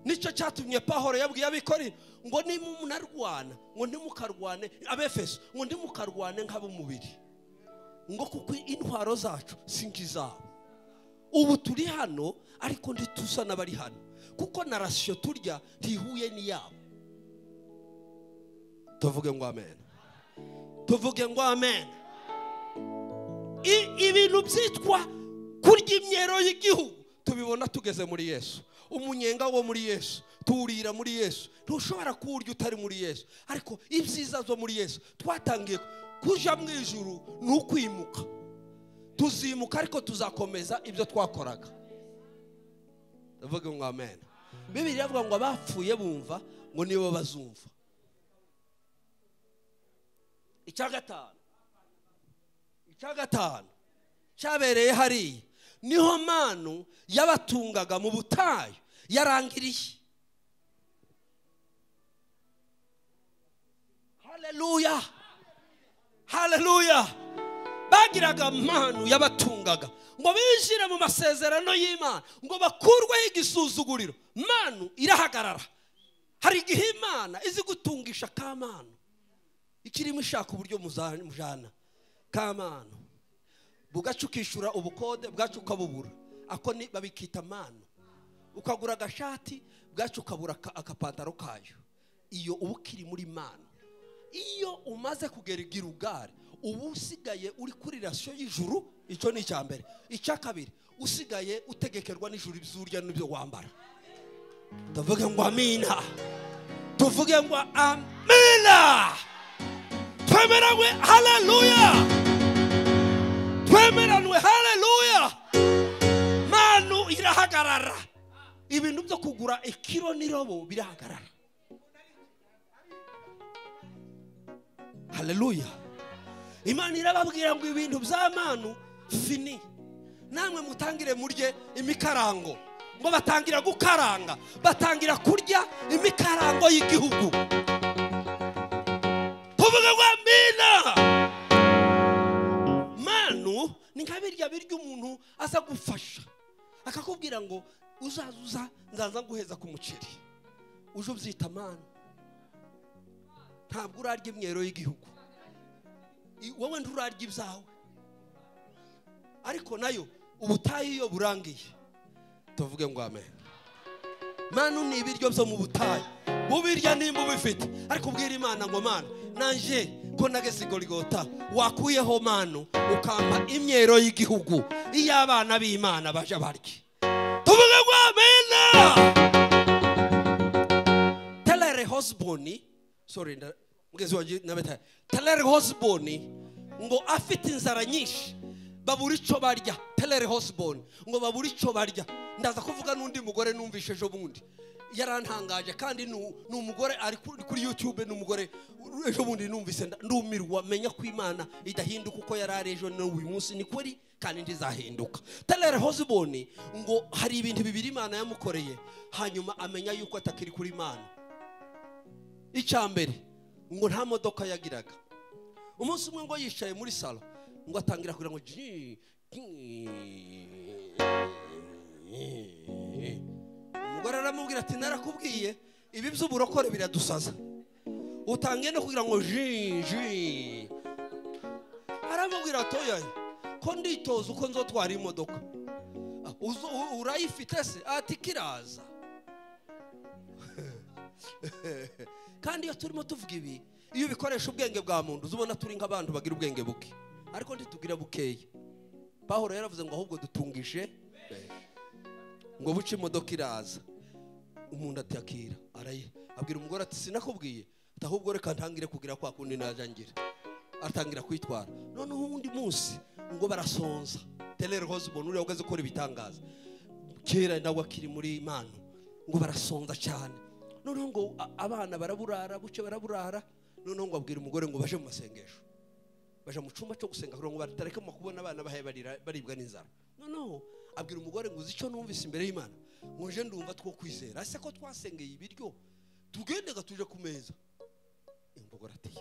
nico cyatumye Pawulo yabwiye abikori ngo ni munarwana ngo ndimukarwane abefeso ngo ndimukarwane nk'abumubiri ngo kuko intwaro zacu singizabo. Ubu turi hano ariko nditusa nabari hano kuko na rasiyo turya ntihuye ni yabo. Tuvuge ngo amen. Tuvuge ngo amen. Ibintu byitwa kurya imyero y'igihugu tubibona tugeze muri Yesu. Umunyenga wo muri Yesu turira muri Yesu ntushobora kurya utari muri Yesu ariko ibyiza zo muri Yesu twatangiye kuja mu ijuru n'ukwimuka tuzimuka ariko tuzakomeza ibyo twakoraga. Tuvuge ngo amen. Bibiliya ivuga ngo abapfuye bumva ngo nibo bazumva. Icyagatanu cyabereye hariya niho manu yabatungaga mu butayu yarangiriye. Haleluya haleluya. Bagiraga manu yabatungaga ngo binjire mu masezerano y'Imana ngo bakurweho igisuzuguriro. Manu irahagarara. Hari igihe Imana izi gutungisha kamanu ikirimo ishaka uburyo mujana kamanu bugacukishura ubukode bwacuka bubura ako ni babikita manu ukagura agashati bwacukabura akapantaro kayo. Iyo ubukiri muri Imana iyo umaze kugera igirugare ubu usigaye uri kuri rasiyo y'ijuru. Icyo ni icyambere. Icya kabiri usigaye utegekerwa n'ijuru ibyurya n'ibyo wambara. Tuvuge ngo amina. Tuvuge ngo amina. Twemeranwe haleluya. Twemeranwe haleluya. Manu irahagarara. Ibintu byo kugura ikiro n'irobo birahagarara. Haleluya. Imana irababwira ngo ibintu bya manu fini. Namwe mutangire murye imikarango. Ngo batangira gukaranga, batangira kurya imikarango y'igihugu. Tuvuge ngo amina. Manu ni nkabirya birya umuntu aza gufasha akakubwira ngo uzazuza nzaza guheza ku muceri. Uje ubyita manu. Ntabwo urarya imyero y'igihugu. Wowe nturarya ibyawe. Ariko nayo ubutayu iyo burangiye. Tuvuge ngo amen. Manu ni ibiryo byo mu butayu. Bubirya nimba ubifite ariko ubwira Imana ngo Mana nanje ko nageze Golgotha wakuyeho manu ukampa imyero y'igihugu iyo abana b'Imana baje barye. Tuvuge ngo amena. Telere husband sorry mugezi waje nabeta telere husband ngo afite inzara nyinshi babura icyo barya telere hosbone ngo babura icyo barya ndaza kuvuga n'undi mugore numvishe ejo bundi yarantangaje kandi ni umugore ari kuri YouTube n'umugore ejo bundi numvise ndumirwa menya ko Imana idahinduka uko yarari ejo n'uyu munsi ni kuri kandi ndizahinduka telere hosbone ngo hari ibintu bibiri Imana yamukoreye hanyuma amenya yuko atakiri kuri Imana icyambere ngo nta modoka yagiraga umunsi umwe ngo yicaye muri salo ngo atangira kugira ngo umugore aramubwira ati narakubwiye ibi by'uburokore biradusaza utangiye no kugira ngo aramubwira atoya ko nditoza uko nzotwara imodoka urayifite se ati kiraza kandi iyo turimo tuvuga ibi iyo bikoresha ubwenge bwa muntu uzubona turi nk'abantu bagira ubwenge buke ariko ntitugira bukeye Pawulo yaravuze ngo ahubwo dutungije ngo buce imodoka iraza umuntu atakira abwira umugore ati sinakubwiye ahubwo reka ntangire kugira kwa kundi najangira atangira kwitwara noneho undi munsi ngo barasonza telere hosbone uri ugaze gukora ibitangaza kera nawe akiri muri Imana ngo barasonza cyane noneho ngo abana baraburara buce baraburara noneho ngo abwira umugore ngo baje mu masengesho baje mu cyumba cyo gusenga kugira ngo batareke mu kubona abana bahe baribwa n'inzara noneho abwira umugore ngo uzi icyo numvise imbere y'Imana ngo nje ndumva two kwizera ase ko twasengeye ibiryo tugendega tuje ku meza umugore ati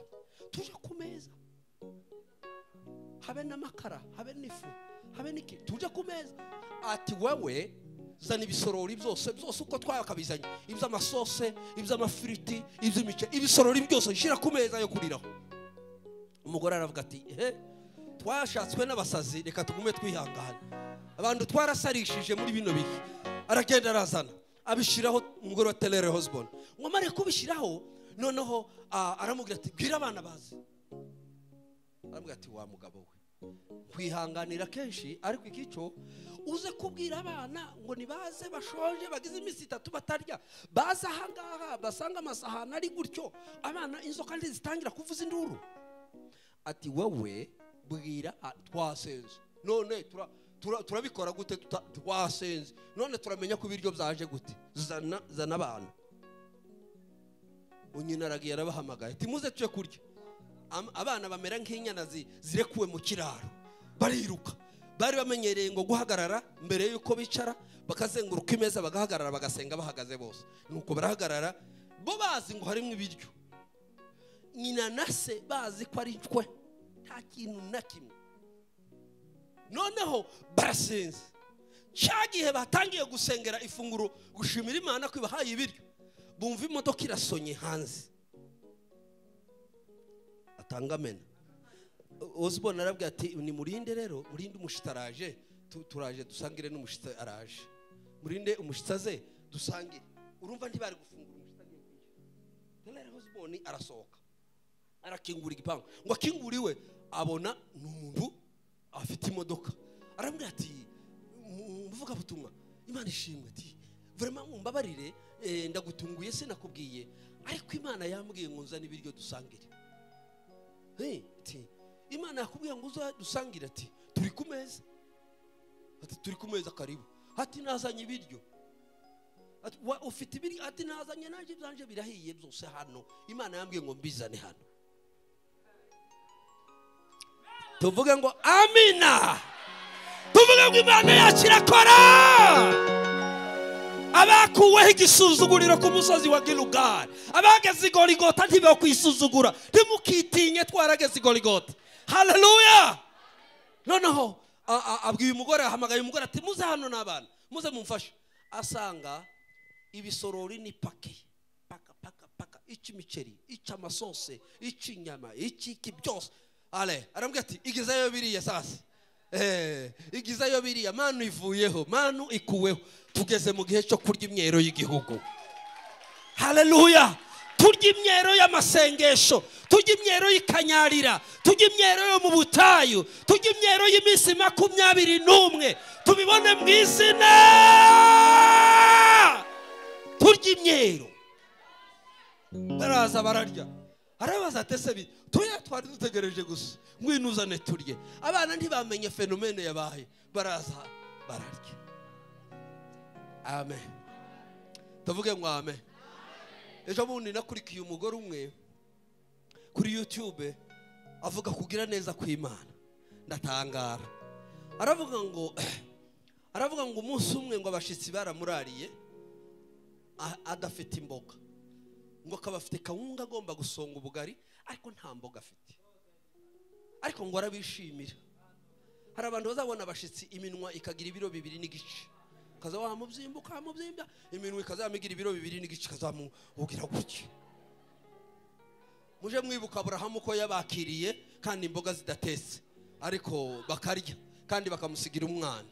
tuje ku meza habe n'amakara habe n'ifu habe n'iki tuje ku meza ati wewe zana ibisorori byose uko twakabizanye iby'amasose iby'amafiriti iby'imice ibisorori byose shira ku meza yo kuriraho umugore aravuga ati twashatswe n'abasazi reka tugume twihangana abantu twarasarishije muri bino bihe aragenda arazana abishiraho umugore wa telere hosbone ngo mare kubishiraho noneho aramubwira ati bwira abana bazi aramubwira ati wa mugabo we kwihanganira kenshi ariko ikico uze kubwira abana ngo nibaze bashonje bagize iminsi 3 batarya baza ahangaha basanga amasahana ari gutyo abana inzoka zitangira kuvuza induru ati wowe bwira twasenze none turabikora gute twasenze none turamenya ko ibiryo byaje gute zana abana unyina aragiye arabahamagaye ati muze tuje kurya abana bamera nk'inyana zirekuwe mu kiraro bariruka bari bamenyereye ngo guhagarara mbere yuko bicara bakazenguruka imeza bagahagarara bagasenga bahagaze bose nuko barahagarara bo bazi ngo harimo ibiryo nyina nase bazi ko ari twe nta kintu na kimwe noneho barasenze cyagihe batangiye gusengera ifunguro gushimira Imana ko ibahaye ibiryo bumva imodoka irasonye hanze atangamena Osborne arabwira ati ni murinde rero murinde umushitaraje turaje dusangire n'umushita araje murinde umushitaze dusangire urumva ntibari gufungura umushitagiye telere Osborne arasohoka arakingura igipangu ngo akinguriwe abona n'umuntu afite imodoka arambwira ati muvuga butumwa Imana ishimwe ati vraiment mumbabarire ndagutunguye se nakubwiye ariko Imana yambwiye ngo nzane ibiryo dusangire ati Imana yakubwiye ngo uza dusangire ati turi ku meza ati turi ku meza karibu ati nazanye ibiryo ati ufite ibiryo ati nazanye naje byanje birahiye byose hano Imana yambwiye ngo mbizane hano tuvuge ngo amina tuvuge ngo Imana yacu irakora abakuweho igisuzuguriro ku musozi wa Gilugari abageze i Goligota ntibe kwisuzugura ntimukitinye twarageze i Goligota haleluya noneho abwiye umugore ahamagaye umugore ati muze hano n'abana muze mumfashe asanga ibisorori ni paka icimiceri icamasose icinyama iki byose arambwira ati igizayo biriya sasa igizayo biriya manu ivuyeho manu ikuweho tugeze mu gihe cyo kurya imyero y'igihugu haleluya turya imyero y'amasengesho turya imyero y'ikanyarira turya imyero yo mu butayu turya imyero y'iminsi 21 tubibone mu izina turya imyero baraza bararya arabaza ati ese tuya twari dutegereje gusa ngwino uzane turye. Abana ntibamenye fenomene yabaye, baraza bararya. Amen. Tuvuge ngo amen. Ejo bundi nakurikiye umugore umwe kuri YouTube avuga kugira neza kw'Imana, ndatangara. Aravuga ngo umunsi umwe ngo abashitsi baramurariye adafite imboga, ngo akaba afite kawunga agomba gusonga ubugari ariko nta mboga afite, ariko ngo arabishimira. Hari abantu bazabona abashitsi iminwa ikagira ibiro 2 n'igice, kaza wamubyimbuka amubyimbya, iminwa ikazamigira ibiro 2 n'igice, kazamugira gutya. Muje mwibuka Abrahamu ko yabakiriye kandi imboga zidatetse, ariko bakarya kandi bakamusigira umwana.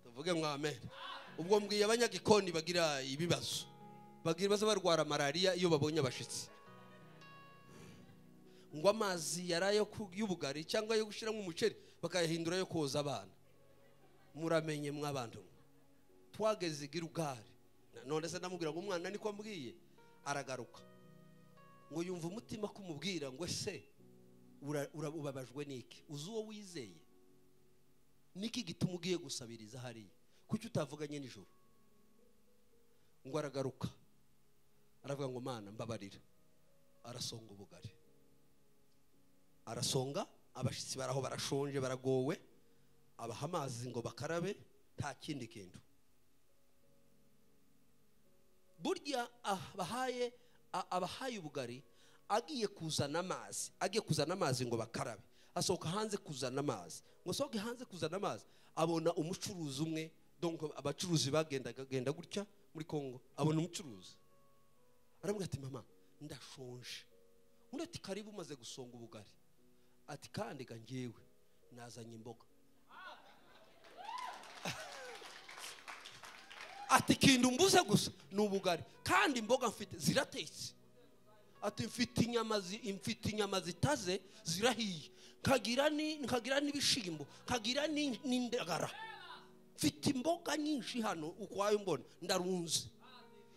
Tuvuge ngo amen. Ubwo mbwiye abanyagikoni bagira ibibazo, baza barwara malaria iyo babonye abashitsi, ngo amazi yarayo y'ubugari cyangwa yo gushiramo umuceri bakayahindura yo koza abana. Muramenye mwabantu, twageze Girugari, none se ndamubwira ngo umwana niko ambwiye, aragaruka ngo yumva umutima kumubwira ngo ese ubabajwe niki, uzi uwo wizeye niki gituma ugiye gusabiriza hariya, kuki utavuganye nijoro? Ngo aragaruka aravuga ngo Mana mbabarira, arasonga ubugari, arasonga. Abashitsi baraho barashonje baragowe, abaha amazi ngo bakarabe, nta kindi kintu. Burya abahaye ubugari agiye kuzana amazi ngo bakarabe, asohoka hanze kuzana amazi. Ngo sohoke hanze kuzana amazi, abona umucuruzi umwe, donc abacuruzi bagenda gutya muri Kongo, abona umucuruzi aramubwira ati mama ndashonje. Undi ati karibu umaze gusonga ubugari. Ati kandi ga ngewe nazanye imboga. Ati kindu mbuze gusa ni ubugari kandi imboga mfite ziratetse. Ati mfite inyama zitaze zirahiye, nkagira n'ibishimbo, nkagira n'indagara, mfite imboga nyinshi hano ukwayo mbona ndarunze.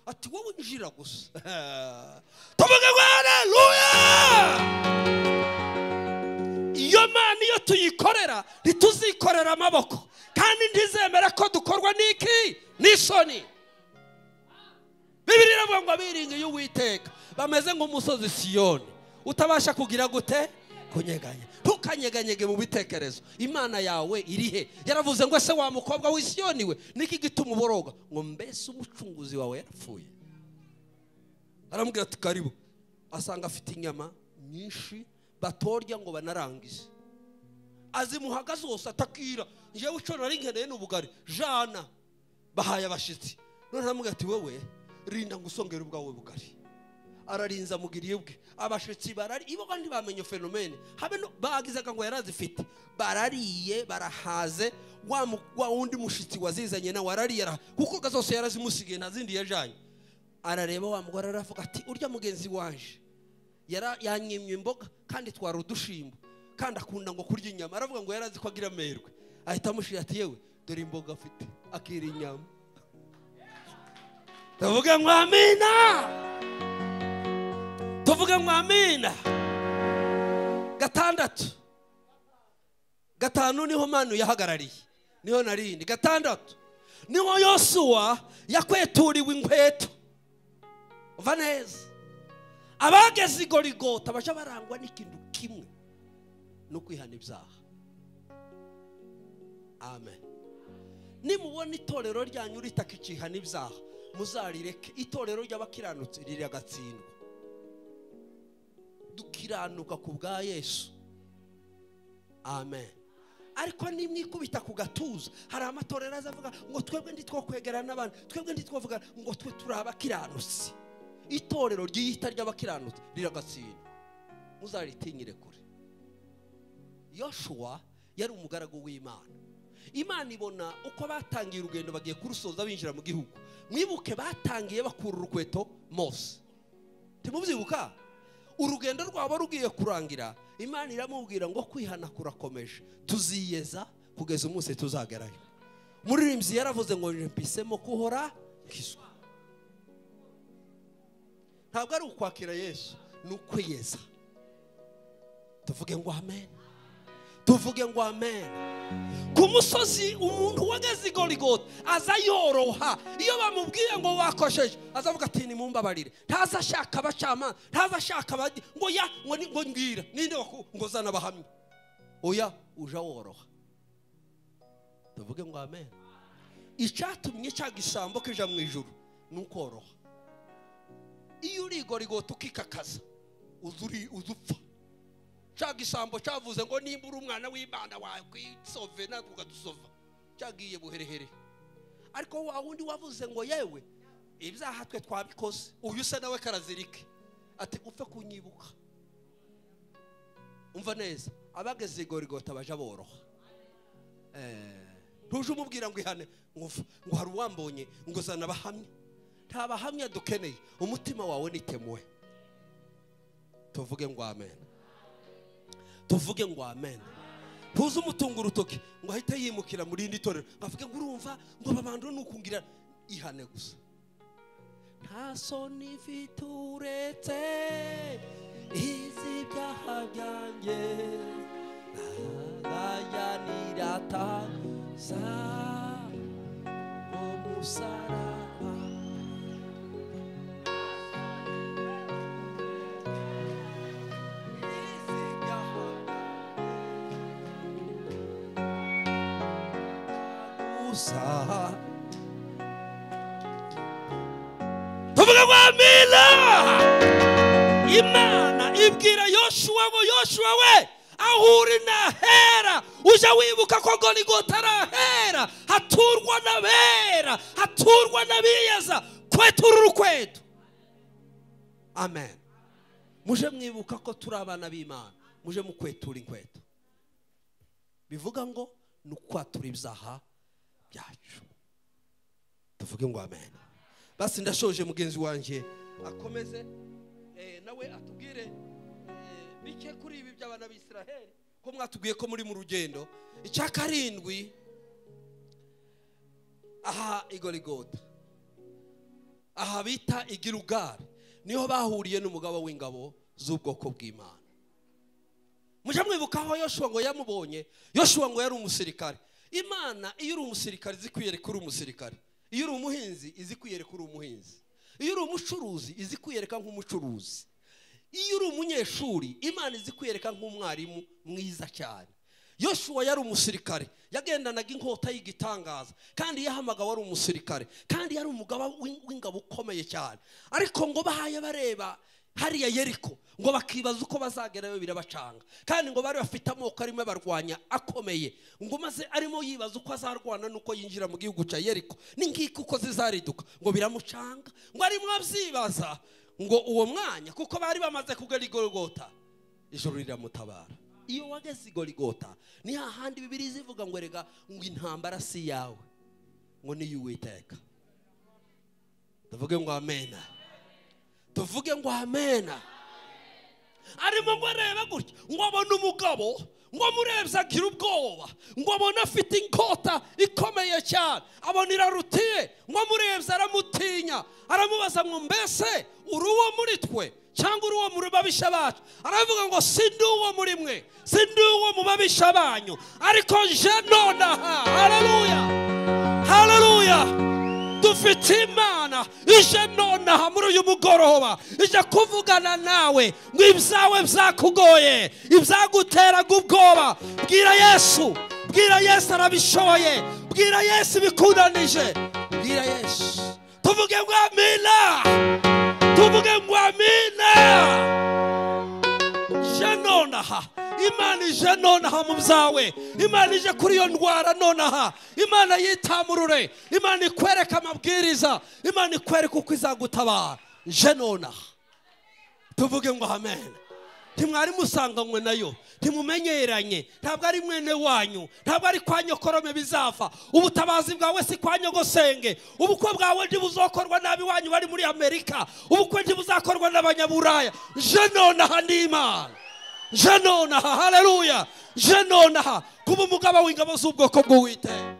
Ati wowe njira gusa. Tuvuge ngo haleluya. Iyo Mana iyo tuyikorera ntituzikorera amaboko, kandi ntizemera ko dukorwa n'iki n'isoni. Bibiliya iravuga ngo abiringiye Uwiteka bameze nk'umusozi Siyoni utabasha kugira gute kunyeganya. Ntukanyeganyege mu bitekerezo. Imana yawe irihe? Yaravuze ngo ese wa mukobwa w'Isiyoni we niki gituma uboroga? Ngo mbese umucunguzi wawe yarapfuye. Aramubwira ati karibu. Asanga afite inyama nyinshi batorya ngo banarangize, azimuhaga zose atakira. Njewe ico nari nkeneye n'ubugari jana bahaye abashitsi. None aramubwira ati wewe rinda ngusongera ubwawe bugari. Ararinza mugiriye bwe. Abashitsi barari ibo kandi bamenye fenomene, habe no bagizaga ngo yarazifite, barariye barahaze. Wa wundi mushitsi wazizanye na warariye kuko gazose yarazimusigiye ntazindi yajanye. Arareba wa mugore aravuga ati urya mugenzi wanje yaranyimye imboga kandi twara udushimbo kandi akunda ngo kurya inyama. Aravuga ngo yarazi ko agira merwe, ahita amushira ati yewe dore imboga afite akira inyama. Tuvuge ngo amina. Tuvuge ngo amina. Gatanu niho Manu yahagarariye, niho narindi. Gatandatu niho Yosuwa yakweturiwe inkweto. Uva neza. Abageze Igorigota baje barangwa n'ikintu kimwe, no kwihana ibyaha. Amen. Nimubona itorero ryanyu ritakicihana ibyaha muzarireke. Itorero ry'abakiranutse riri agatsindwa. Dukiranuka ku bwa Yesu. Amen. Ariko nimwikubita ku gatuza, hari amatorero azavuga ngo twebwe nditwo kwegerana n'abandi, twebwe nditwo vuga ngo twe turabakiranutse. Itorero ryihita ry'abakiranutse riragatsindwa, muzaritinyire kure. Yoshua yari umugaragu w'Imana. Imana ibona uko batangiye urugendo bagiye kurusoza binjira mu gihugu. Mwibuke batangiye bakura urukweto Mose. Timubyibuka? Urugendo rwabo rugiye kurangira, Imana iramubwira ngo kwihana kurakomeje, tuziyeza kugeza umunsi tuzagerayo. Umuririmbyi yaravuze ngo mpisemo kuhora nkizwa. Ntabwo ari ukwakira Yesu, nukwiyeza. Tuvuge ngo amen. Tuvuge ngo amen. Ku musozi umuntu wageze Goligota aza yoroha. Iyo bamubwiye ngo wakosheje azavuga ati ni mumbabarire. Ntaza ashaka abacama, ntaza ashaka abadi ngo ya ngo ngira ninde ngo zana bahamye. Oya uja woroha. Tuvuge ngo amen. Icyatumye cyagisambo kija mu ijuru nukoroha. Iyo uri Goligota ukikakaza uzupfa. Cyagisambo cyavuze ngo nimba uri umwana w'Imana wawe kwisove natuga dusova cyagiye buherehere. Ariko wa wundi wavuze ngo yewe ibyaha twe twabikoze uyu se nawe karazirike ati upfe kunyibuka. Umva neza abageze Goligota baje boroha. Ntuje umubwira ngo ihane ngo hari uwambonye ngo zana bahamye. Nta bahamya dukeneye, umutima wawe nitemwe. Tuvuge ngo amen. Tuvuge ngo amen. Tuze umutunga urutoki ngo ahite yimukira muri indi torero ngavuge ngo urumva ngo babando nukungira ihane gusa. Nta soni fituretse izi byaha byanjye nagayanirata sa omusaraba. Tuvuga ngo amina. Imana ibwira Yoshua ngo Yoshua we ahuri na hera uja wibuka ko Goligota arahera haturwa n'abera haturwa n'abiyeza kwetura urukweto. Amen. Muje mwibuka ko turi abana b'Imana, muje mukwetura inkweto. Bivuga ngo nukwatura ibyaha byacu. Tuvuge ngo amen. Basi ndashoje mugenzi wanje akomeze nawe atubwire bike kuri ibi by'abana b'Isiraheli ko mwatubwiye ko muri mu rugendo. Icya karindwi aha Goligota aha bita Igirugari niho bahuriye n'umugabo w'ingabo z'ubwoko bw'Imana. Muje mwibuka aho Yoshua ngo yamubonye. Yoshua ngo yari umusirikare. Imana iyo uri umusirikare izikwiyereka uri umusirikare. Iyo uri umuhinzi izikwiyereka uri umuhinzi. Iyo uri umucuruzi izikwiyereka nk'umucuruzi. Iyo uri umunyeshuri Imana izikwiyereka nk'umwarimu mwiza cyane. Yoshua yari umusirikare yagendanaga inkota y'igitangaza kandi yahamagawe ari umusirikare kandi yari umugaba w'ingabo ukomeye cyane. Ariko ngo bahaye bareba hariya Yeriko ngo bakibaza uko bazagerayo birabacanga kandi ngo bari bafite amoko arimo barwanya akomeye ngo maze arimo yibaza uko azarwana nuko yinjira mu gihugu cya Yeriko n'ingiki uko zizariduka ngo biramucanga ngo arimo abyibaza ngo uwo mwanya kuko bari bamaze kugera Goligota ijoro riramutabara. Iyo wageze Goligota ni hahandi Bibiliya zivuga ngo rega ngo intambara si yawe ngo ni y'Uwiteka. Tuvuge ngo amen. Tuvuge ngo amen. Arimo ngo areba gutya ngo abone umugabo ngo amurebye agira ubwoba ngo abone afite inkota ikomeye cyane abona irarutiye ngo amurebye aramutinya aramubaza ngo mbese uri uwo muri twe cyangwa uri uwo muri babisha bacu. Aravuga ngo sindi uwo muri mwe sindi uwo mu babisha banyu ariko je nonaha. Haleluya haleluya. Dufite Imana ije nonaha muri uyu mugoroba ije kuvugana nawe ngo ibyawe byakugoye ibyaguteraga ubwoba bwira Yesu arabishoboye bwira Yesu bikunanije bwira Yesu. Tuvuge ngo amina. Tuvuge ngo amina. Je nonaha Imana ije nonaha mu byawe. Imana ije kuri iyo ndwara nonaha. Imana yitamurure. Imana ikwereka amabwiriza. Imana ikwereka uko izagutabara. Je nonaha. Tuvuge ngo amen. Ntimwari musanganywe nayo ntimumenyeranye ntabwo ari mwene wanyu ntabwo ari kwa nyokorome bizapfa. Ubutabazi bwawe si kwa nyogosenge. Ubukwe bwawe ntibuzokorwa nabi wanyu bari muri Amerika. Ubukwe ntibuzakorwa n'abanyaburaya. Je nonaha ndi Imana. Je nonaha. Haleluya. Je nonaha kuba umugaba w'ingabo z'ubwoko bw'Uwiteka.